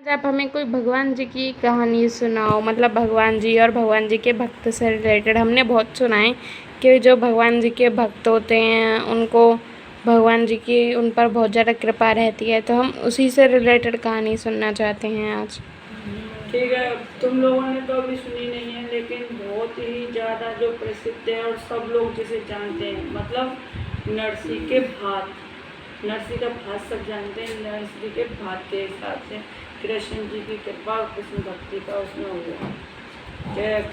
आप हमें कोई भगवान जी की कहानी सुनाओ, मतलब भगवान जी और भगवान जी के भक्त से रिलेटेड। हमने बहुत सुना है कि जो भगवान जी के भक्त होते हैं उनको भगवान जी की उन पर बहुत ज़्यादा कृपा रहती है, तो हम उसी से रिलेटेड कहानी सुनना चाहते हैं आज। ठीक है, तुम लोगों ने तो अभी सुनी नहीं है, लेकिन बहुत ही ज़्यादा जो प्रसिद्ध है और सब लोग जिसे जानते हैं, मतलब नरसी के भात। नरसी का भात सब जानते हैं। नरसी के भात के हिसाब से कृष्ण जी की कृपा और कृष्ण भक्ति का उसमें हुआ।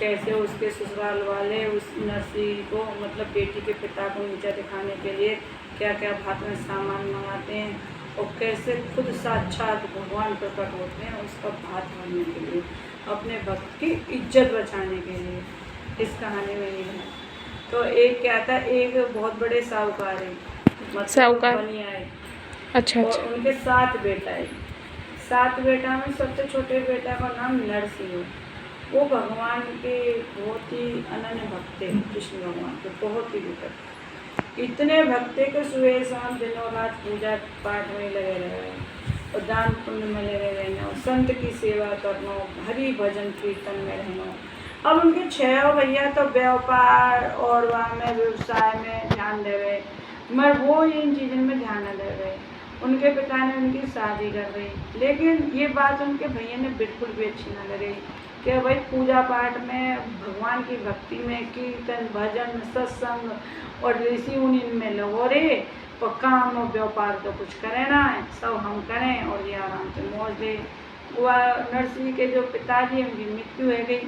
कैसे उसके ससुराल वाले उस नरसी को, मतलब बेटी के पिता को नीचा दिखाने के लिए क्या क्या भात में सामान मंगाते हैं, और कैसे खुद साक्षात भगवान प्रकट होते हैं उसका भात बनने के लिए, अपने भक्त की इज्जत बचाने के लिए। इस कहानी में ये है। तो एक क्या था, एक बहुत बड़े साहूकार है, मतलब साहूकार। बनिया है, अच्छा और अच्छा। उनके 7 बेटा है। 7 बेटा में सबसे छोटे बेटा का नाम नरसिंह है। वो भगवान के बहुत ही अनन्य भक्त है, कृष्ण भगवान के बहुत ही भक्त। इतने भक्ते के सुबह शाम दिनों रात पूजा पाठ में लगे रहे, और दान पुण्य में लगे रहना, और संत की सेवा करना, हरि भजन कीर्तन में रहना। अब उनके 6 भैया तो व्यापार और वहाँ में व्यवसाय में ध्यान दे रहे, मगर वो इन चीज़ों में ध्यान न दे रहे। उनके पिता ने उनकी शादी कर दी, लेकिन ये बात उनके भैया ने बिल्कुल भी अच्छी न लगी कि भाई पूजा पाठ में, भगवान की भक्ति में, कीर्तन भजन सत्संग और ऋषि मुनि में लगो रे, और काम और व्यापार तो कुछ करें ना है, सब हम करें और ये आराम से मौज ले। वह नरसिंह के जो पिताजी उनकी मृत्यु है गई।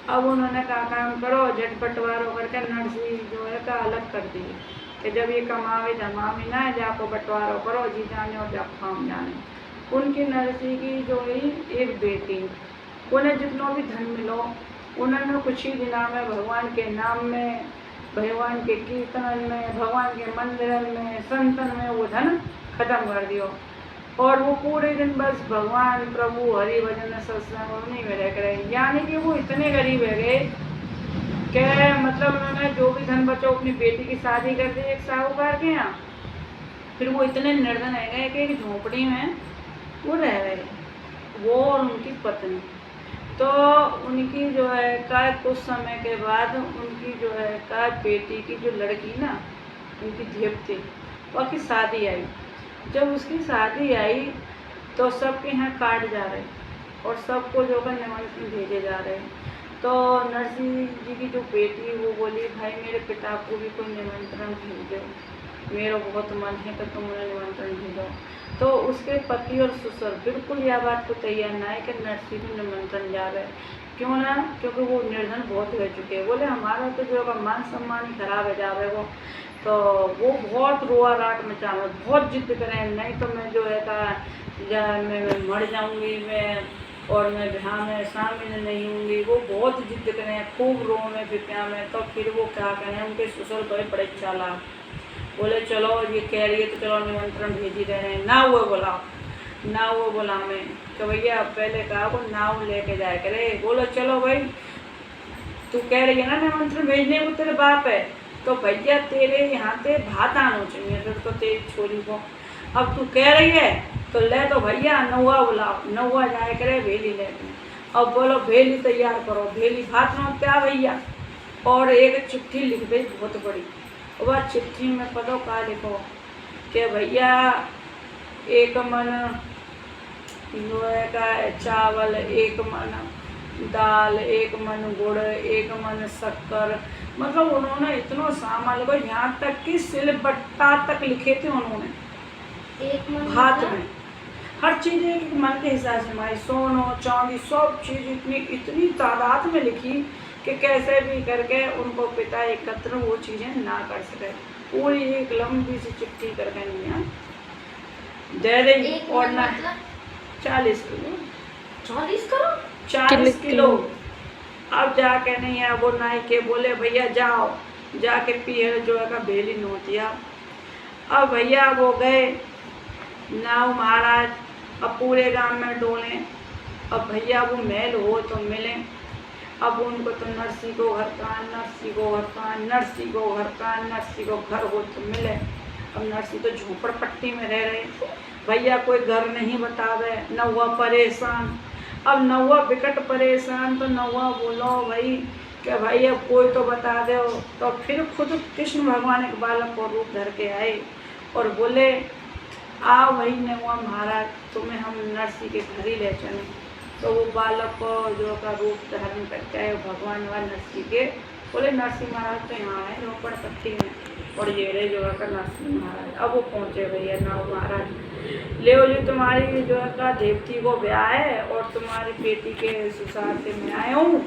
अब उन्होंने कहा काम करो, झट बंटवारों करके नरसिंह जो है का अलग कर दिए कि जब ये कमावे धमावे ना है, जाको बंटवारों करो, जी जाने और जब फाम जाने। उनकी नरसिंह की जो है एक बेटी, उन्हें जितना भी धन मिलो, उन्होंने कुछ ही दिनों में भगवान के नाम में, भगवान के कीर्तन में, भगवान के मंदिर में, संतन में वो धन खत्म कर दियो, और वो पूरे दिन बस भगवान प्रभु हरि भजन सत्संग उन्हीं में रह रहे। यानी कि वो इतने गरीब है गए कि मतलब उन्होंने जो भी धन बचो अपनी बेटी की शादी कर दी एक साहूकार के यहाँ। फिर वो इतने निर्धन है गए कि एक झोपड़ी में वो रह रहे, वो और उनकी पत्नी। तो उनकी जो है का कुछ समय के बाद उनकी जो है का बेटी की जो लड़की ना, उनकी धेपती, उसकी शादी आई। जब उसकी शादी आई तो सबके यहाँ कार्ड जा रहे, और सबको जो है निमंत्रण भेजे जा रहे। तो नरसिंह जी की जो बेटी वो बोली, भाई मेरे पिता को भी कोई निमंत्रण भेज दो, मेरा बहुत मन है कि तुम उन्हें निमंत्रण भेजो। तो उसके पति और ससुर बिल्कुल यह बात को तैयार ना है कि नरसिंह को निमंत्रण जा रहे। क्यों ना, क्योंकि वो निर्धन बहुत हो चुके हैं। बोले हमारा तो जो मान सम्मान ही खराब है जा रहे वो। तो वो बहुत रोआ राट मचा रहे, बहुत जिद करें, नहीं तो मैं जो है मैं मर जाऊंगी मैं, और मैं ब्याह में शामिल नहीं होंगी। वो बहुत जिद करें, खूब रो में फिप्या में। तो फिर वो क्या करें, उनके ससुर बड़े चालाक, बोले चलो ये कह रही है तो चलो निमंत्रण भेज ही दे रहे हैं, ना वो बोला ना वो बोला मैं तो भैया पहले कहा वो नाव लेके जाए करे। बोलो चलो भाई, तू कह रही है ना निमंत्रण भेजने को तेरे बाप है, तो भैया तेरे यहाँ से भात आना चाहिए तो तेरी छोरी को। अब तू कह रही है तो ले, तो भैया नौआ बुलाओ, नौआ जाए करे भेली ले। अब बोलो भेली तैयार करो, भेली भात में क्या भैया। और एक चिट्ठी लिख दे बहुत बड़ी, वह चिट्ठी में पढ़ो का लिखो कि भैया एक मन लोहे का चावल, एक मन दाल, एक मन गुड़, एक मन शक्कर। मतलब उन्होंने इतना सामान लिखो, यहाँ तक कि सिलबट्टा तक लिखे थे उन्होंने एक मन भात में। हर चीज़ एक मन के हिसाब से, हमारी सोनो चांदी सब चीज़ इतनी तादाद में लिखी कि कैसे भी करके उनको पिता एकत्र वो चीज़ें ना कर सके। पूरी एक लंबी सी चिट्ठी करके नहीं दे रही, और ना 40 किलो 40 किलो। अब जाके नहीं है वो नाई के बोले भैया जाओ जाके पिए जो है का बेली नोतिया। अब भैया वो गए नाव महाराज, अब पूरे गांव में डोले। अब भैया वो मेल हो तो मिले। अब उनको तो नरसी को घर का, नरसी को घर का, नरसी को घर का, नरसी को घर हो तो मिले। अब नरसिंह तो झोपड़पट्टी में रह रहे, भैया कोई घर नहीं बतावे, नौवा परेशान। अब नौवा विकट परेशान, तो नौवा बोलो भाई कि भाई अब कोई तो बता दो। तो फिर खुद कृष्ण भगवान एक बालक को रूप धर के आए और बोले, आओ भाई नौवा महाराज, तुम्हें हम नरसिंह के घर ही ले चले। तो वो बालक को जो का रूप धारण करके आए भगवान व नरसिंह के, बोले नरसिंह महाराज तो यहाँ आए झोपड़पट्टी में, और ये रहे जो का नरसिंह महाराज। अब वो पहुँचे भैया नाव महाराज, ले जी तुम्हारी जो का देवती को ब्याह है और तुम्हारी बेटी के सुसारते में आए हूँ,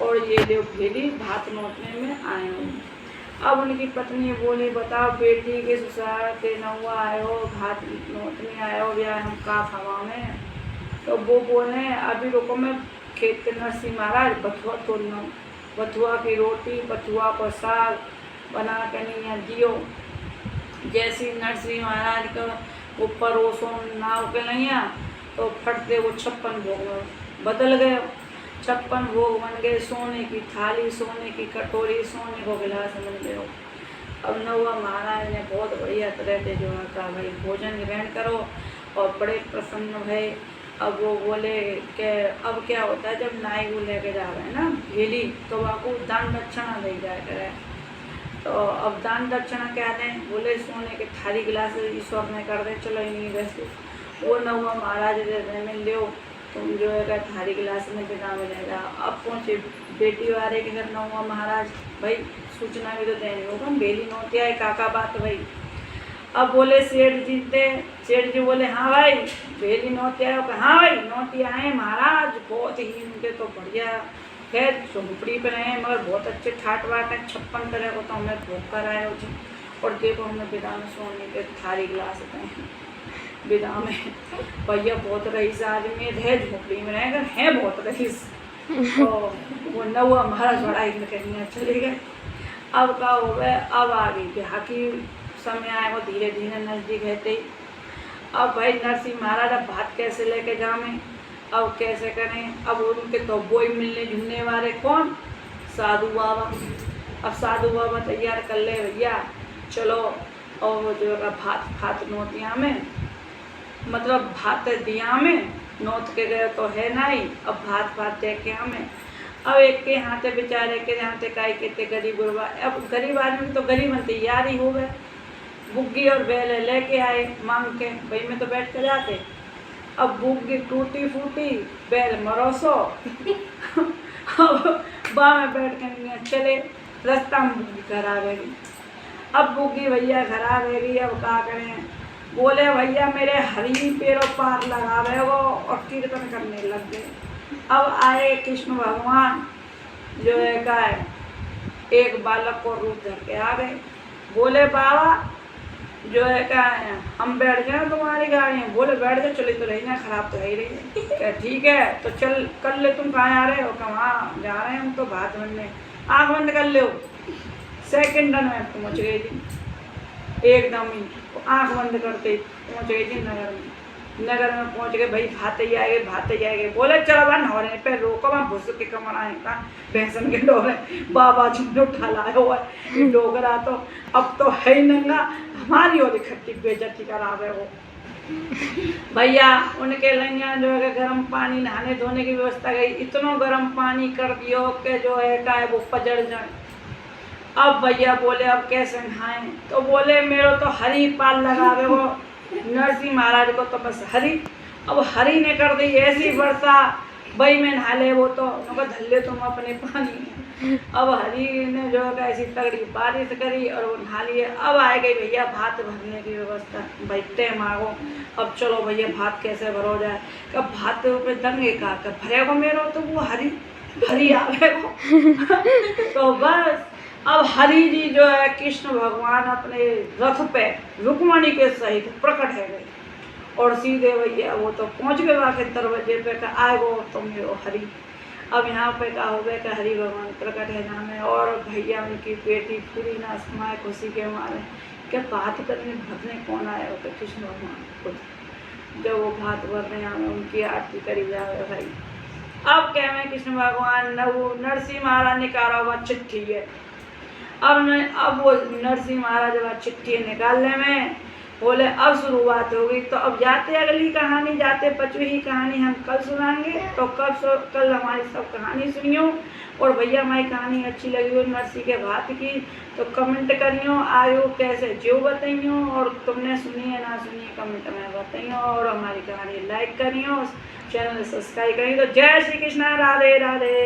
और ये देव भेली भात नोटने में आए हूँ। अब उनकी पत्नी बोली, बताओ बेटी के ससुराल नौवा आए हो, भात नोटने आए हो, या हम का हवा में। तो वो बोले, अभी रुको मैं खेत के नरसिंह महाराज बथुआ तोड़ना हूँ, बथुआ की रोटी बथुआ को साग बना के नहीं दियो। जैसे नरसिंह महाराज का ऊपर ओसो नाव के नैया, तो फटते वो 56 भोग बदल गए। 56 भोग बन गए, सोने की थाली, सोने की कटोरी, सोने को गिलास बन गए। अब नौवा महाराज ने बहुत बढ़िया तरह से जो है कहा, भाई भोजन ग्रहण करो, और बड़े प्रसन्न भय। अब वो बोले कि अब क्या होता है, जब नाई को लेके जा रहे हैं ना भेली, तो आपको दान दक्षिणा दे जाया करे। तो अब दान दक्षिणा क्या दें, बोले सोने के थाली गिलास ईश्वर ने कर दे, चलो नहीं वैसे वो नौवा महाराज में ले, तुम जो है थाली गिलास में विदा में ले जाओ। अब पहुँचे बेटी वाले के घर नौवा महाराज, भाई सूचना भी तो देनी होगा, बेली नोतिया है काका बात भाई। अब बोले सेठ जी थे, सेठ जी बोले हाँ भाई बेली नोतिया है, हाँ भाई नोतिया है महाराज, बहुत ही उनके तो बढ़िया है, झोंपड़ी पे रहे मगर बहुत अच्छे ठाट वाट है, 56 तरह को तो हमें भोग कर आए हो जी। और देखो हमें विदा में सोने के थाली गिलास हैं विदा में। भैया बहुत रईस आदमी है, झोंपड़ी में रहेगा, हैं बहुत रईस। तो वो नौवा महाराज बड़ा ही कहीं चले गए। अब का हो गए, अब आ गई ब्याह की समय आए, वो धीरे धीरे नज़दीक रहते ही। अब भाई नरसिंह महाराज अब भात कैसे लेके जावें, अब कैसे करें। अब उनके तो बोई मिलने जुलने वाले कौन, साधु बाबा। अब साधु बाबा तैयार कर ले भैया चलो, और वो जो भात भात नोतिया में, मतलब भात दिया में नोत के गए तो है नहीं, अब भात भात दे के हमें। अब एक के हाथे बेचारे के हाथे काई के गरीब गुरबा, अब गरीब आदमी तो गरीब में तैयार ही हो गए, बुग्गी और बैल लेके आए मांग के, भाई में तो बैठ कर जाते। अब बुग्गी टूटी फूटी, बैल मरोसो। अब बा में बैठ के चले, रास्ता में बुग्गी घर आ गई। अब बुग्गी भैया घर आ गई, अब क्या करें, बोले भैया मेरे हरी पेड़ों पार लगा रहे हो, और कीर्तन करने लग गए। अब आए कृष्ण भगवान जो है का है, एक बालक को रूप धर के आ गए। बोले बाबा जो है क्या है, हम बैठ जाए तुम्हारी गाड़ी में। बोले बैठ जाओ, चले तो रही ना, खराब तो है ही रही है। क्या ठीक है तो चल कर ले, तुम कहाँ आ रहे हो, कहाँ जा रहे हैं, हम तो भात बनने। आँख बंद कर लो, सेकंड में पहुँच गए जी, एकदम ही आँख बंद करते ही पहुँच गए जी नगर में। नगर में पहुँच गए, भाई भात ही आए गए, भात ही आए गए। बोले चलो बन हो रहे पे रोको, वहाँ भुस के कमर आए का भैंसन के डोरे बाबा जी ने उठा लाया हुआ है डोगरा, तो अब तो है ही नंगा, हमारी और इकट्ठी बेइज्जती करा रहे हो। भैया उनके लैया जो है गर्म पानी नहाने धोने की व्यवस्था गई, इतना गर्म पानी कर दियो कि जो है का है वो पजड़ जाए। अब भैया बोले अब कैसे नहाएं, तो बोले मेरे तो हरी पाल लगा रहे हो, नरसिंह महाराज को तो बस हरी। अब हरी ने कर दी ऐसी वर्षा, भाई में नहा ले, वो तो धल ले तुम अपने पानी। अब हरी ने जो है ऐसी तगड़ी बारिश करी और वो नहा लिए। अब आए गई भैया भात भरने की व्यवस्था, भाई तय मांगो, अब चलो भैया भात कैसे भरो जाए। कब भात पे दंगे का भरेगा मेरा, तो वो हरी आ गए तो बस अब हरि जी जो है कृष्ण भगवान अपने रथ पे रुक्मणी के सहित प्रकट है गए, और सीधे भैया वो तो पहुंच गए वहाँ के दरवाजे पे का आए वो तो मेरो हरि। अब यहाँ पे का हो गया कि हरि भगवान प्रकट है नाम है, और भैया उनकी बेटी पूरी ना समाये खुशी के मारे क्या बात करने भरने कौन आया हो, तो कृष्ण भगवान खुद। जब वो भात भरने आए उनकी आरती करी जाए भाई। अब क्या मैं कृष्ण भगवान नरसिंह महाराज निकाला हुआ चिट्ठी है। अब वो नरसिंह महाराज अब चिट्ठी निकालने में बोले अब शुरुआत होगी। तो अब जाते अगली कहानी, जाते 5वीं कहानी हम कल सुनाएंगे। तो कल हमारी सब कहानी सुनियो। और भैया हमारी कहानी अच्छी लगी हो नरसिंह के भात की तो कमेंट करियो, आयो कैसे जो बताइयो, और तुमने सुनी है ना सुनी है कमेंट में बताइयो, और हमारी कहानी लाइक करियो, चैनल सब्सक्राइब करियो। तो जय श्री कृष्णा, राधे राधे।